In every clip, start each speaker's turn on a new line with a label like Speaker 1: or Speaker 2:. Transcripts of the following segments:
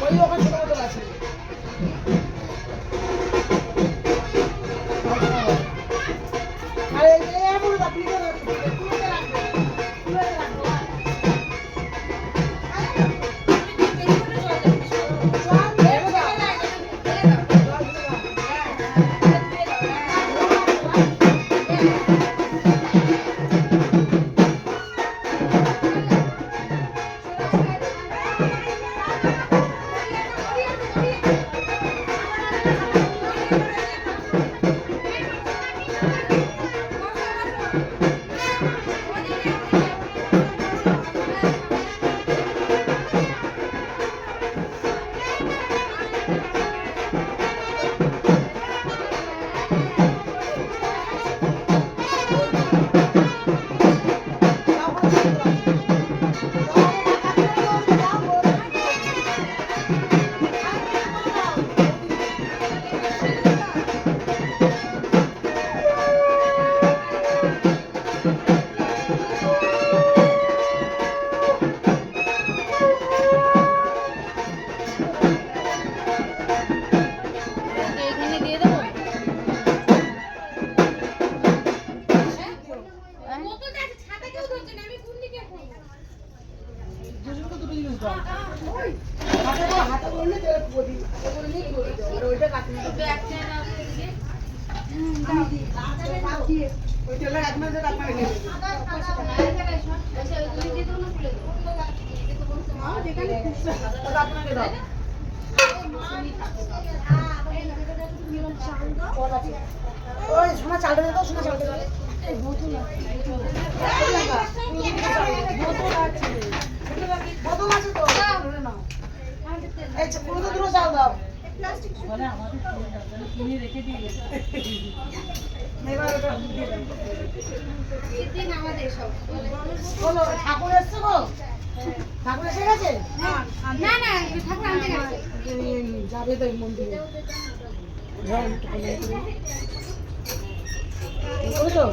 Speaker 1: ওই ওখানে ছোট বোতল আছে। আরে এমন আপনি ওই সোনা চালটা দাও, সোনা চালটা দাও। বোতল আছে তো, এই পুরো তো দুটো চাল দাও। ঠাকুর এসছে গো, ঠাকুর এসে গেছে?
Speaker 2: না না ঠাকুর আনতে গেছে,
Speaker 1: যাবে তো মন্দিরে। বুঝলো?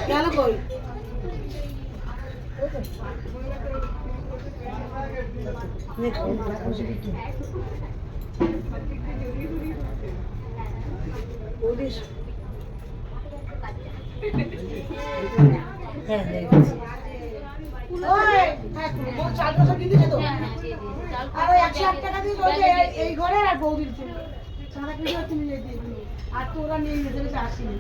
Speaker 1: গেল কই? এই ঘরে আর বৌদির সারা কিছু তুমি আর তো ওরা নিয়ে যেতে আসেনি।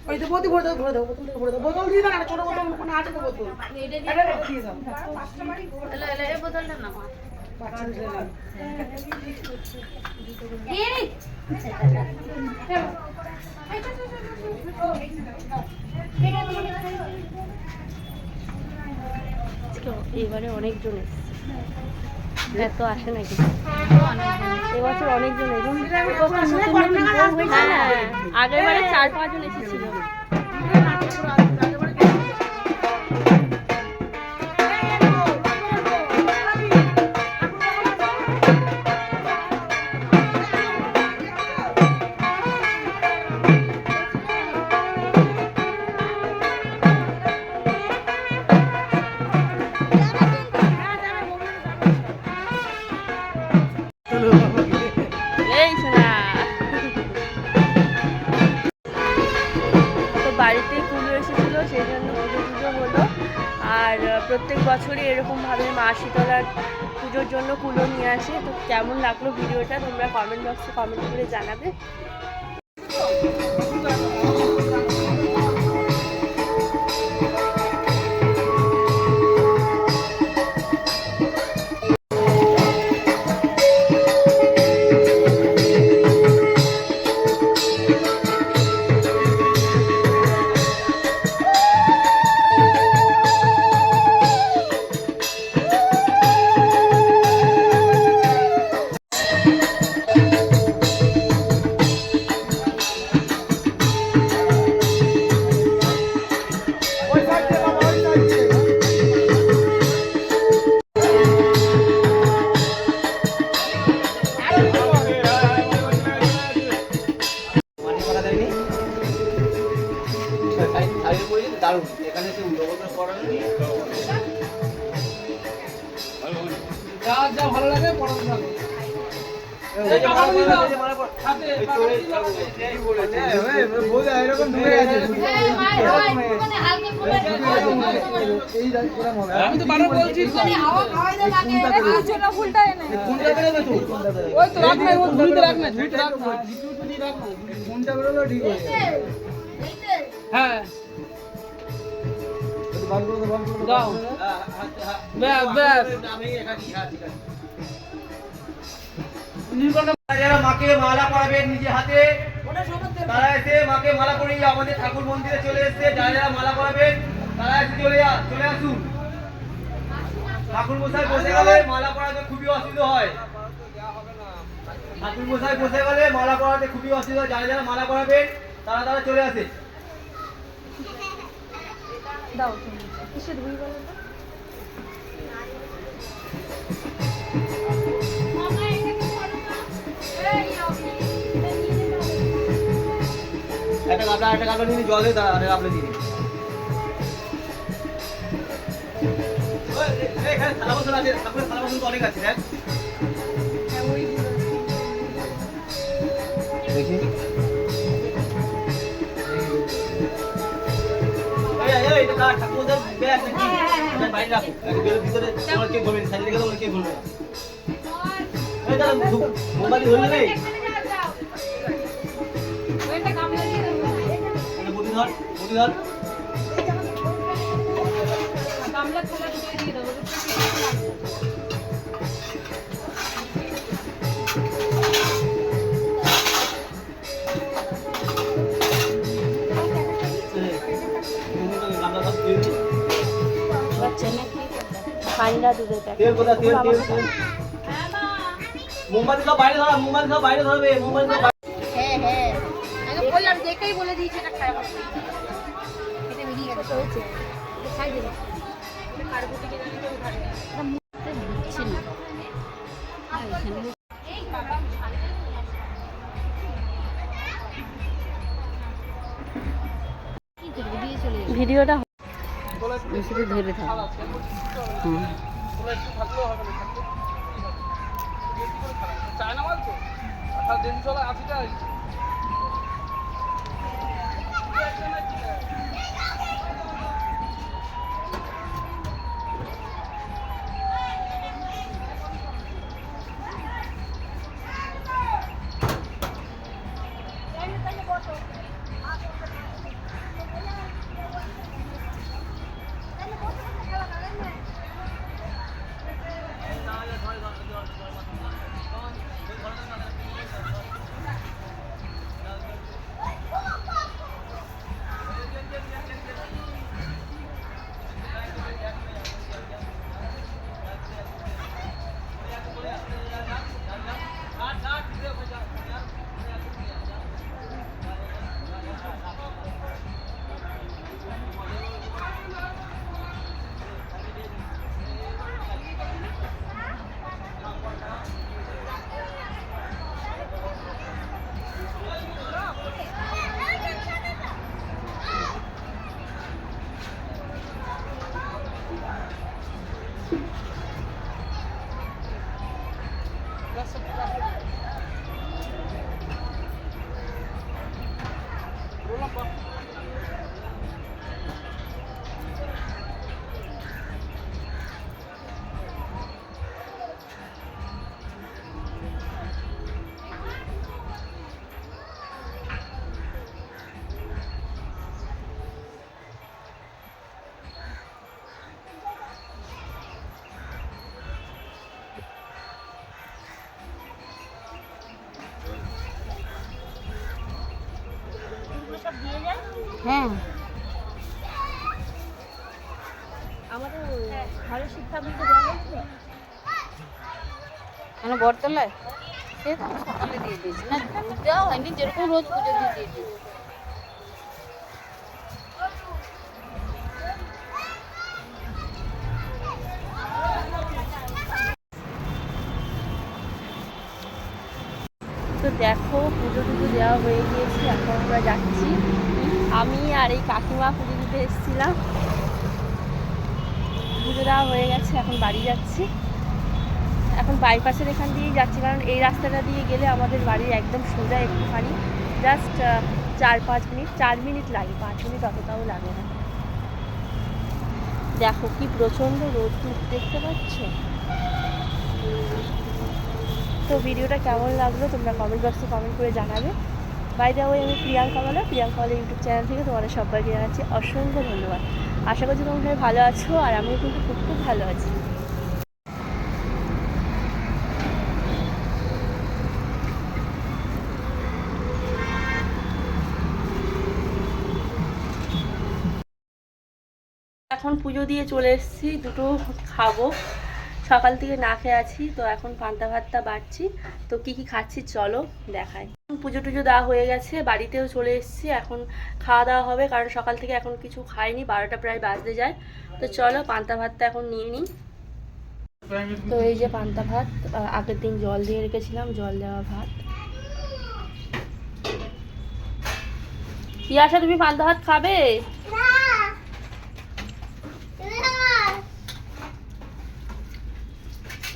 Speaker 1: ওই তো বোতল ভরে দাও, ভরে দাও, বোতল ভরে দাও, বোতল দিয়ে দাও না, ছোট বোতল কোনো আছে তো বোতল এটা দিয়ে দাও।
Speaker 2: এই বোতলটা না
Speaker 3: এবারে অনেকজন এসছে, এত আসে নাকি এবছর অনেকজন এসেছে। হ্যাঁ আগের বারে 4-5 জন এসেছিল। আর প্রত্যেক বছরই এরকমভাবে মা শীতলার পুজোর জন্য কুলো নিয়ে আসে। তো কেমন লাগলো ভিডিওটা তোমরা কমেন্ট বক্সে কমেন্ট করে জানাবে।
Speaker 1: যা ভালো লাগে পড়াতে থাকো। আমি তো বারবার বলছি ফুলটা এনে ওই তো রাখ না, ওই ঝুড়িতে রাখ না, ঝুড়িতে রাখ না, ঝুড়িতে রাখ না, ফোনটা বেরোলো ঠিক হয়ে যাবে। হ্যাঁ দাও ব্যাস ব্যাস।
Speaker 4: যারা মাকে মালা পরাবেন নিজে হাতে তারা এসে মাকে মালা পরিয়ে আমাদের ঠাকুর মন্দিরে চলে এসেছে। যারা যারা মালা পরাবেন তারা এসে চলে আসুন। ঠাকুর মশাই বসে গেলে মালা পরাতে খুবই অসুবিধা হয়। ঠাকুর মশাই বসে গেলে মালা পরাতে খুবই অসুবিধা হয়। যারা যারা মালা পরাবেন তারা তারা চলে আসে।
Speaker 3: দাও কিসে ধুই বলো তো?
Speaker 4: একটা গাবলা নিয়ে জলে গাবলা দিয়ে এখানে থালা বাসন আছে, ঠাকুরের থালা বাসন তো অনেক আছে। দেখ দেখি এটা কার ঠাকুরদের ব্যাগ নাকি? বাইরে রাখো, ভিতরে তোমার কে বলবেন, সাইডে রেখে তোমার কে বলবে না। এই দাদা মোবাইল ধরলে নেই বুদ্ধি ধর
Speaker 3: ঠান্ডা দুধের
Speaker 4: তেল কোথা তেল মোমবাতি সব বাইরে ধরা, মোমবাতি সব বাইরে ধরবে। মোমবাতি সব
Speaker 2: হ্যাঁ হ্যাঁ আমি বললাম দেখেই বলে দিয়েছে এটা খারাপ আছে এটা বেরিয়ে গেছে হয়েছে এটা সাইডে দাও এটা কার্বুটি কে দিতে উঠাবে এটা মুখতে দিচ্ছে না আর এখানে এই বাবা কি করবে দিয়ে চলে যাবে
Speaker 3: ভিডিওটা
Speaker 2: শুধু ধরে থাক
Speaker 1: চায়না মাল তো 18 চলা 80 টাকা।
Speaker 2: হ্যাঁ
Speaker 3: আমাদের ঘরের সিদ্ধান্ত দেওয়া হয়েছে।
Speaker 2: মানে বটতলায় সে তো সকালে দিয়ে দিয়েছি না, দুধ দেওয়া হয়নি, যেরকম রোজ পুজো দিয়ে দিয়েছি।
Speaker 3: তো দেখো পুজো টুজো দেওয়া হয়ে গিয়েছে, এখন আমরা যাচ্ছি। আমি আর এই কাকিমা পুজো দিতে এসেছিলাম, পুজো দেওয়া হয়ে গেছে, এখন বাড়ি যাচ্ছি। এখন বাইপাসের এখান দিয়েই যাচ্ছি, কারণ এই রাস্তাটা দিয়ে গেলে আমাদের বাড়ির একদম সোজা একটুখানি, জাস্ট 4-5 মিনিট, 4 মিনিট লাগে, 5 মিনিট অতটাও লাগে না। দেখো কি প্রচণ্ড রোদ্দুর, দেখতে পাচ্ছ? তো ভিডিওটা কেমন লাগলো তোমরা কমেন্ট বক্সে কমেন্ট করে জানাবে। বাই দ্য ওয়ে, আমি প্রিয়াঙ্কা ওয়ালা ইউটিউব চ্যানেল থেকে তোমাদের সবাইকে জানাচ্ছি অসংখ্য ধন্যবাদ। আশা করছি তোমরা সবাই ভালো আছো, আর আমিও কিন্তু খুব খুব ভালো আছি। এখন পুজো দিয়ে চলে এসেছি, দুটো খাবো, সকাল থেকে না খেয়ে আছি। তো এখন পান্তা ভাতটা বাড়ছি, তো কি কি খাচ্ছি চলো দেখাই। পুজো টুজো দেওয়া হয়ে গেছে, বাড়িতেও চলে এসেছি, এখন খাওয়া দাওয়া হবে, কারণ সকাল থেকে এখন কিছু খাইনি, 12টা প্রায় বাজতে যায়। তো চলো পান্তা ভাতটা এখন নিয়ে নিই। তো এই যে পান্তা ভাত, আগের দিন জল দিয়ে রেখেছিলাম, জল দেওয়া ভাত। পিয়াসা তুমি পান্তা ভাত খাবে?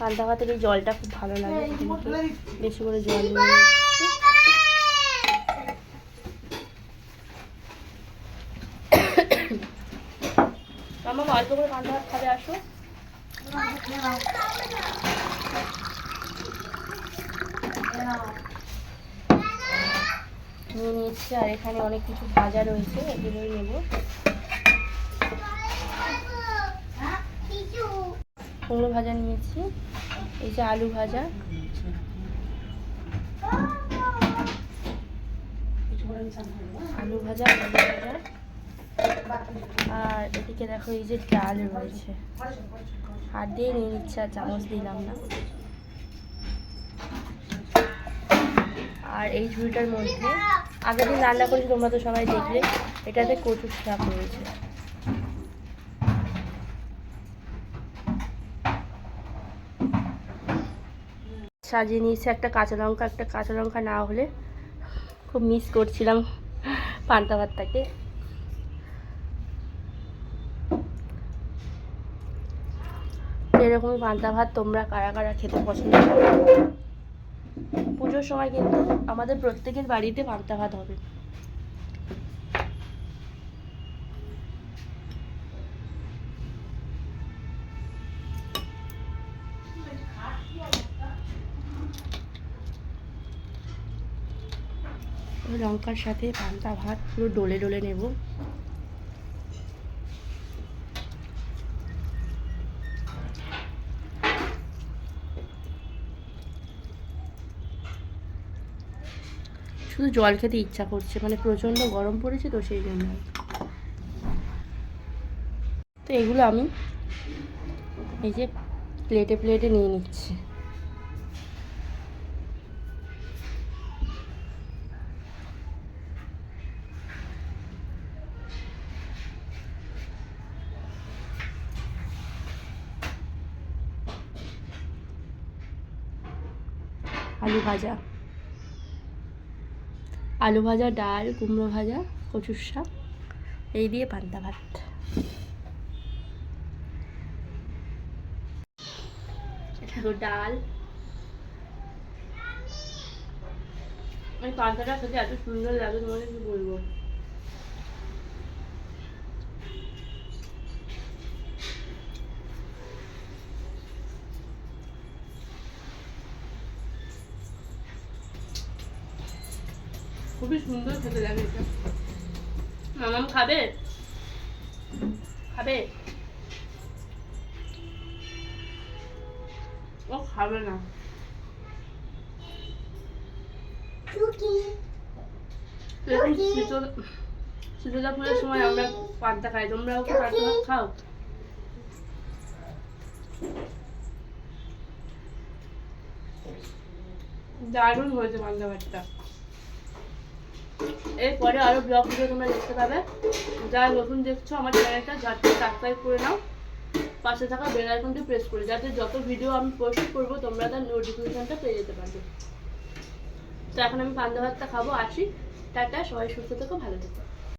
Speaker 3: পান্তা ভাতের এই জলটা খুব ভালো লাগে, বেশি করে জল নিয়ে আমার অল্প করে পান্তা ভাত খাবে, আসো। নিয়ে নিয়েছি, আর এখানে অনেক কিছু ভাজা রয়েছে, এগুলোই নেব। কুমড়ো ভাজা নিয়েছি, এই যে আলু ভাজা, আলু ভাজা, আর এদিকে দেখো এই যে ডাল রয়েছে, হাত দিয়ে নিয়ে নিচ্ছে, আর চামচ দিলাম না। আর এই ঝুড়িটার মধ্যে আগের দিন রান্না করেছি, তোমরা তো সবাই দেখলে, এটাতে কচুর শাক রয়েছে। সাজিয়ে নিয়েছি একটা কাঁচা লঙ্কা না হলে খুব মিস করছিলাম পান্তা ভাতটাকে। এরকমই পান্তা ভাত তোমরা কারা কারা খেতে পছন্দ করো? পুজোর সময় কিন্তু আমাদের প্রত্যেকের বাড়িতে পান্তা ভাত হবে। লঙ্কার সাথে পান্তা ভাত পুরো ডলে ডলে নেব। শুধু জল খেতে ইচ্ছা করছে, মানে প্রচণ্ড গরম পড়েছে তো সেই জন্য। তো এগুলো আমি এই যে প্লেটে প্লেটে নিয়ে নিচ্ছি। আলু ভাজা, ডাল, কুমড়ো ভাজা, কচুর শাক, এই দিয়ে পান্তা ভাত। ডাল, এই পান্তাটা খেতে এত সুন্দর লাগে, তোমাকে কি বলবো। খুবই সুন্দর খেতে লাগে এটা। মামাম খাবে? ও খাবে না। সুজলা ফুলের সময় আমরা পান্তা খাই, তোমরাও কি পান্তা ভাত খাও? দারুণ হয়েছে পান্তা ভাতটা। এরপরে আরো ব্লগ ভিডিও তোমরা দেখতে পাবে। যারা নতুন দেখছো আমার চ্যানেলটা যাতে সাবস্ক্রাইব করে নাও, পাশে থাকা বেল আইকনটি প্রেস করে, যাতে যত ভিডিও আমি পোস্ট করবো তোমরা তার নোটিফিকেশনটা পেয়ে যেতে পারবে। তো এখন আমি পান্তা ভাতটা খাবো, আসি। টাটা, সবাই সুস্থ থেকো, ভালো থেকো।